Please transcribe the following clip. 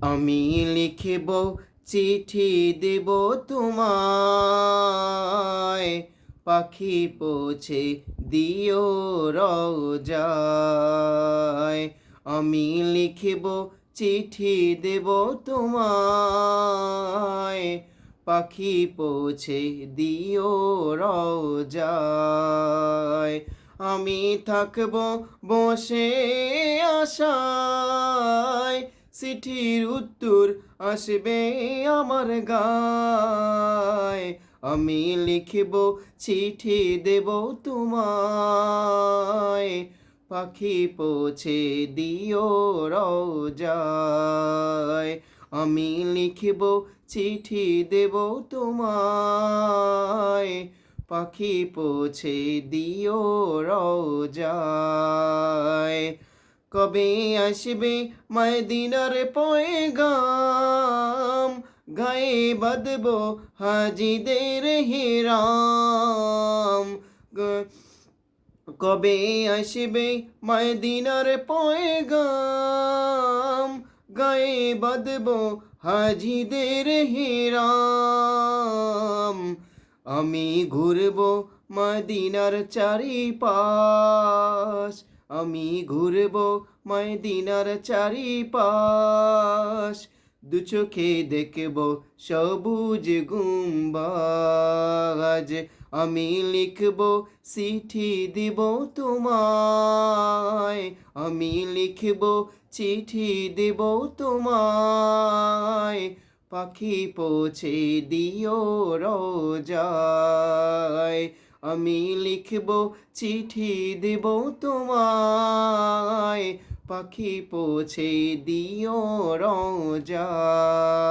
আমি লিখিব চিঠি দেব তোমায়, পাখি পৌঁছে দিও রোজায়। আমি লিখিব চিঠি দেব তোমায়, পাখি পৌঁছে দিও রোজায়। আমি থাকব বসে আশায়, চিঠির উত্তর আসবে আমার গায়। আমি লিখিব চিঠি দেব তোমায়, পাখি পৌঁছে দিও রোজায়। আমি লিখিব চিঠি দেব তোমায়, পাখি পৌঁছে দিও রোজায়। কবে আসবে মদিনার পয়গাম, গায়ে বাঁধব হাজিদের হিরাম। কবে আসবে মদিনার পয়গাম, গায়ে বাঁধব হাজিদের হিরাম। আমি ঘুরব মদিনার চারিপাশ, আমি ঘুরব মদিনার চারিপাশ। দু চোখে দেখব সবুজ গুম্বাজ। আমি লিখব চিঠি দিব তোমায়, আমি লিখব চিঠি দিব তোমায়, পাখি পৌঁছে দিও রোজায়। আমি লিখব চিঠি দেব তোমায়, পাখি পৌঁছে দিও রোজায়।